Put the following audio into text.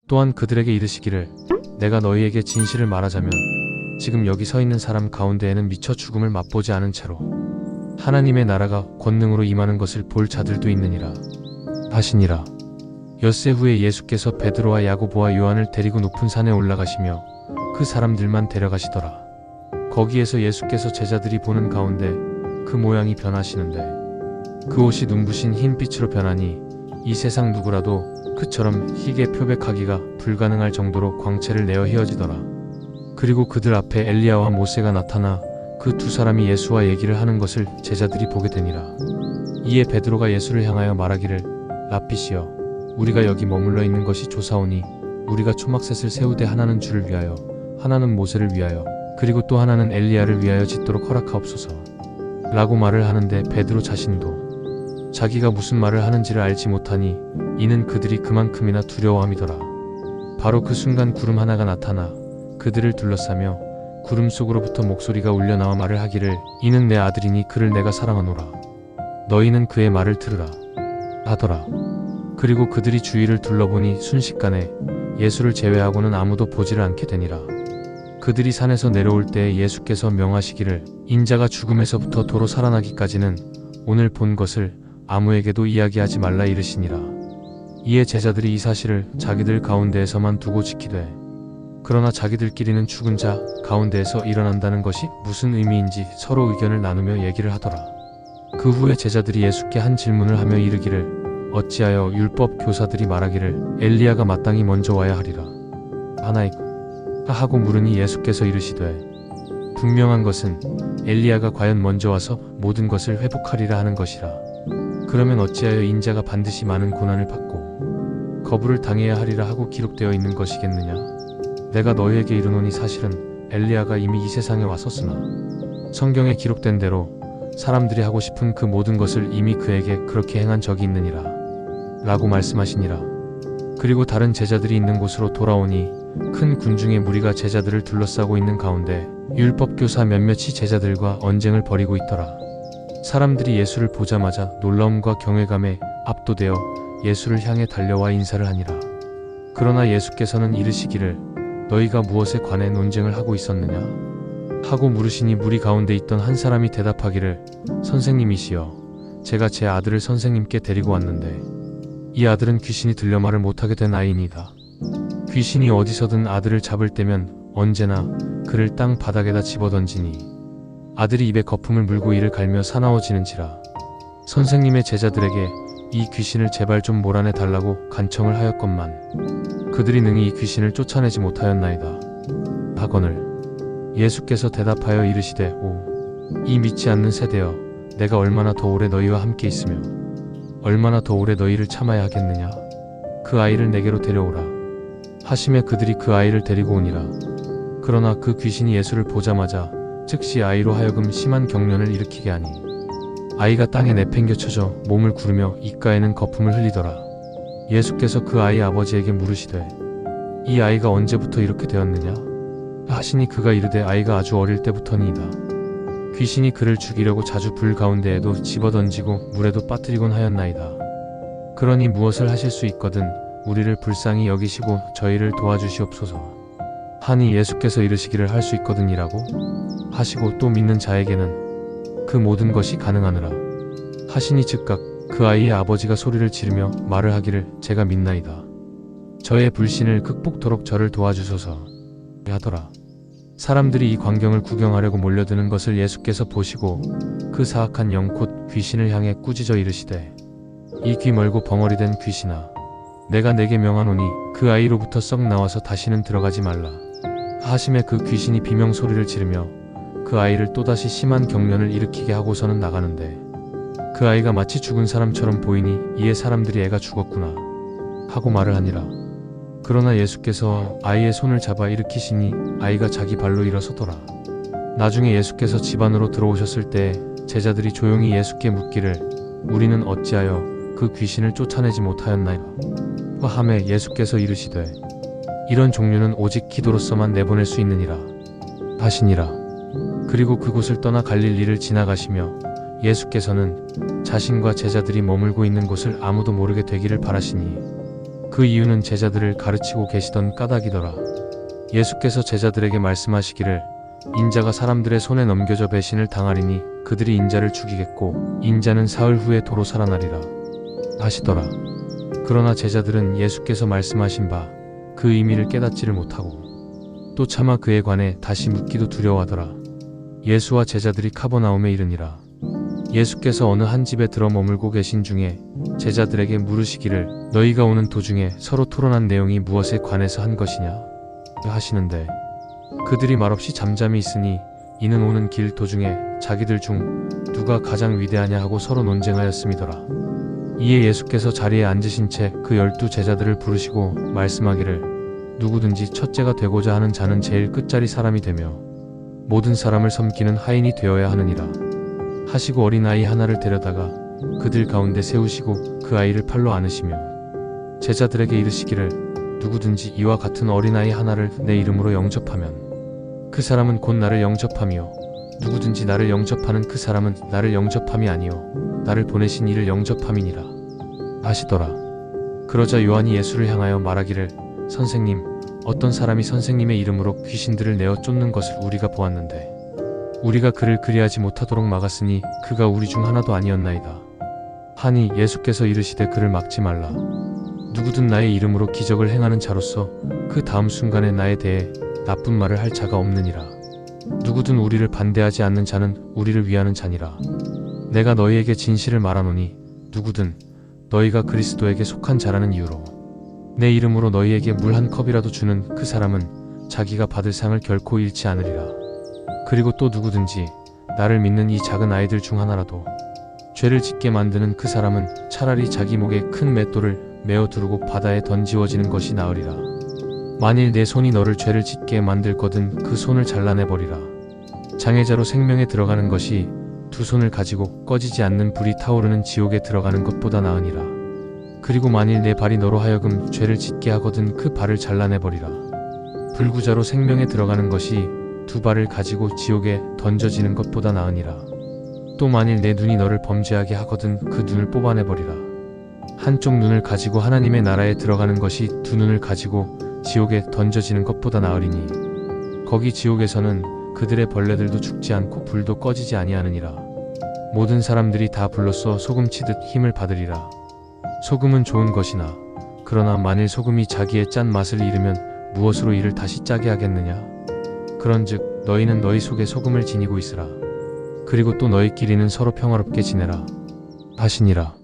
또한 그들에게 이르시기를 내가 너희에게 진실을 말하자면 지금 여기 서 있는 사람 가운데에는 미처 죽음을 맛보지 않은 채로 하나님의 나라가 권능으로 임하는 것을 볼 자들도 있느니라 하시니라. 엿새 후에 예수께서 베드로와 야고보와 요한을 데리고 높은 산에 올라가시며 그 사람들만 데려가시더라. 거기에서 예수께서 제자들이 보는 가운데 그 모양이 변하시는데 그 옷이 눈부신 흰빛으로 변하니 이 세상 누구라도 그처럼 희게 표백하기가 불가능할 정도로 광채를 내어 휘어지더라. 그리고 그들 앞에 엘리야와 모세가 나타나 그 두 사람이 예수와 얘기를 하는 것을 제자들이 보게 되니라. 이에 베드로가 예수를 향하여 말하기를 라삐시여 우리가 여기 머물러 있는 것이 좋사오니 우리가 초막셋을 세우되 하나는 주를 위하여 하나는 모세를 위하여 그리고 또 하나는 엘리야를 위하여 짓도록 허락하옵소서 라고 말을 하는데 베드로 자신도 자기가 무슨 말을 하는지를 알지 못하니 이는 그들이 그만큼이나 두려워함이더라. 바로 그 순간 구름 하나가 나타나 그들을 둘러싸며 구름 속으로부터 목소리가 울려나와 말을 하기를 이는 내 아들이니 그를 내가 사랑하노라. 너희는 그의 말을 들으라 하더라. 그리고 그들이 주위를 둘러보니 순식간에 예수를 제외하고는 아무도 보지를 않게 되니라. 그들이 산에서 내려올 때에 예수께서 명하시기를 인자가 죽음에서부터 도로 살아나기까지는 오늘 본 것을 아무에게도 이야기하지 말라 이르시니라. 이에 제자들이 이 사실을 자기들 가운데에서만 두고 지키되 그러나 자기들끼리는 죽은 자 가운데에서 일어난다는 것이 무슨 의미인지 서로 의견을 나누며 얘기를 하더라. 그 후에 제자들이 예수께 한 질문을 하며 이르기를 어찌하여 율법 교사들이 말하기를 엘리야가 마땅히 먼저 와야 하리라 하나이까 하고 물으니 예수께서 이르시되 분명한 것은 엘리야가 과연 먼저 와서 모든 것을 회복하리라 하는 것이라. 그러면 어찌하여 인자가 반드시 많은 고난을 받고 거부를 당해야 하리라 하고 기록되어 있는 것이겠느냐. 내가 너희에게 이르노니 사실은 엘리야가 이미 이 세상에 왔었으나 성경에 기록된 대로 사람들이 하고 싶은 그 모든 것을 이미 그에게 그렇게 행한 적이 있느니라 라고 말씀하시니라. 그리고 다른 제자들이 있는 곳으로 돌아오니 큰 군중의 무리가 제자들을 둘러싸고 있는 가운데 율법교사 몇몇이 제자들과 언쟁을 벌이고 있더라. 사람들이 예수를 보자마자 놀라움과 경외감에 압도되어 예수를 향해 달려와 인사를 하니라. 그러나 예수께서는 이르시기를 너희가 무엇에 관해 논쟁을 하고 있었느냐 하고 물으시니 무리 가운데 있던 한 사람이 대답하기를 선생님이시여 제가 제 아들을 선생님께 데리고 왔는데 이 아들은 귀신이 들려 말을 못하게 된 아이니이다. 귀신이 어디서든 아들을 잡을 때면 언제나 그를 땅 바닥에다 집어던지니 아들이 입에 거품을 물고 이를 갈며 사나워지는지라. 선생님의 제자들에게 이 귀신을 제발 좀 몰아내 달라고 간청을 하였건만 그들이 능히 이 귀신을 쫓아내지 못하였나이다 하거늘 예수께서 대답하여 이르시되 이 믿지 않는 세대여 내가 얼마나 더 오래 너희와 함께 있으며 얼마나 더 오래 너희를 참아야 하겠느냐. 그 아이를 내게로 데려오라 하시매 그들이 그 아이를 데리고 오니라. 그러나 그 귀신이 예수를 보자마자 즉시 아이로 하여금 심한 경련을 일으키게 하니 아이가 땅에 내팽겨 쳐져 몸을 구르며 입가에는 거품을 흘리더라. 예수께서 그 아이 아버지에게 물으시되 이 아이가 언제부터 이렇게 되었느냐 하시니 그가 이르되 아이가 아주 어릴 때부터니이다. 귀신이 그를 죽이려고 자주 불 가운데에도 집어던지고 물에도 빠뜨리곤 하였나이다. 그러니 무엇을 하실 수 있거든 우리를 불쌍히 여기시고 저희를 도와주시옵소서 하니 예수께서 이르시기를 할 수 있거든이라고 하시고 또 믿는 자에게는 그 모든 것이 가능하느라 하시니 즉각 그 아이의 아버지가 소리를 지르며 말을 하기를 제가 믿나이다. 저의 불신을 극복토록 저를 도와주소서 하더라. 사람들이 이 광경을 구경하려고 몰려드는 것을 예수께서 보시고 그 사악한 영 곧 귀신을 향해 꾸짖어 이르시되 이 귀 멀고 벙어리 된 귀신아 내가 내게 명하노니 그 아이로부터 썩 나와서 다시는 들어가지 말라 하시매 그 귀신이 비명 소리를 지르며 그 아이를 또다시 심한 경련을 일으키게 하고서는 나가는데 그 아이가 마치 죽은 사람처럼 보이니 이에 사람들이 애가 죽었구나 하고 말을 하니라. 그러나 예수께서 아이의 손을 잡아 일으키시니 아이가 자기 발로 일어서더라. 나중에 예수께서 집 안으로 들어오셨을 때 제자들이 조용히 예수께 묻기를 우리는 어찌하여 그 귀신을 쫓아내지 못하였나이까 하매 예수께서 이르시되 이런 종류는 오직 기도로서만 내보낼 수 있느니라 하시니라. 그리고 그곳을 떠나 갈릴리를 지나가시며 예수께서는 자신과 제자들이 머물고 있는 곳을 아무도 모르게 되기를 바라시니 그 이유는 제자들을 가르치고 계시던 까닭이더라. 예수께서 제자들에게 말씀하시기를 인자가 사람들의 손에 넘겨져 배신을 당하리니 그들이 인자를 죽이겠고 인자는 사흘 후에 도로 살아나리라 하시더라. 그러나 제자들은 예수께서 말씀하신 바 그 의미를 깨닫지를 못하고 또 차마 그에 관해 다시 묻기도 두려워하더라. 예수와 제자들이 카버나움에 이르니라. 예수께서 어느 한 집에 들어 머물고 계신 중에 제자들에게 물으시기를 너희가 오는 도중에 서로 토론한 내용이 무엇에 관해서 한 것이냐 하시는데 그들이 말없이 잠잠히 있으니 이는 오는 길 도중에 자기들 중 누가 가장 위대하냐 하고 서로 논쟁하였음이더라. 이에 예수께서 자리에 앉으신 채 그 12 제자들을 부르시고 말씀하기를 누구든지 첫째가 되고자 하는 자는 제일 끝자리 사람이 되며 모든 사람을 섬기는 하인이 되어야 하느니라 하시고 어린아이 하나를 데려다가 그들 가운데 세우시고 그 아이를 팔로 안으시며 제자들에게 이르시기를 누구든지 이와 같은 어린아이 하나를 내 이름으로 영접하면 그 사람은 곧 나를 영접하며 누구든지 나를 영접하는 그 사람은 나를 영접함이 아니요 나를 보내신 이를 영접함이니라 하시더라. 그러자 요한이 예수를 향하여 말하기를 선생님 어떤 사람이 선생님의 이름으로 귀신들을 내어 쫓는 것을 우리가 보았는데 우리가 그를 그리하지 못하도록 막았으니 그가 우리 중 하나도 아니었나이다 하니 예수께서 이르시되 그를 막지 말라. 누구든 나의 이름으로 기적을 행하는 자로서 그 다음 순간에 나에 대해 나쁜 말을 할 자가 없느니라. 누구든 우리를 반대하지 않는 자는 우리를 위하는 자니라. 내가 너희에게 진실을 말하노니 누구든 너희가 그리스도에게 속한 자라는 이유로 내 이름으로 너희에게 물 한 컵이라도 주는 그 사람은 자기가 받을 상을 결코 잃지 않으리라. 그리고 또 누구든지 나를 믿는 이 작은 아이들 중 하나라도 죄를 짓게 만드는 그 사람은 차라리 자기 목에 큰 맷돌을 메어 두르고 바다에 던지워지는 것이 나으리라. 만일 내 손이 너를 죄를 짓게 만들거든 그 손을 잘라내버리라. 장애자로 생명에 들어가는 것이 두 손을 가지고 꺼지지 않는 불이 타오르는 지옥에 들어가는 것보다 나으니라. 그리고 만일 내 발이 너로 하여금 죄를 짓게 하거든 그 발을 잘라내버리라. 불구자로 생명에 들어가는 것이 두 발을 가지고 지옥에 던져지는 것보다 나으니라. 또 만일 내 눈이 너를 범죄하게 하거든 그 눈을 뽑아내버리라. 한쪽 눈을 가지고 하나님의 나라에 들어가는 것이 두 눈을 가지고 지옥에 던져지는 것보다 나으리니 거기 지옥에서는 그들의 벌레들도 죽지 않고 불도 꺼지지 아니하느니라. 모든 사람들이 다 불로써 소금치듯 힘을 받으리라. 소금은 좋은 것이나 그러나 만일 소금이 자기의 짠 맛을 잃으면 무엇으로 이를 다시 짜게 하겠느냐. 그런즉 너희는 너희 속에 소금을 지니고 있으라. 그리고 또 너희끼리는 서로 평화롭게 지내라 하시니라.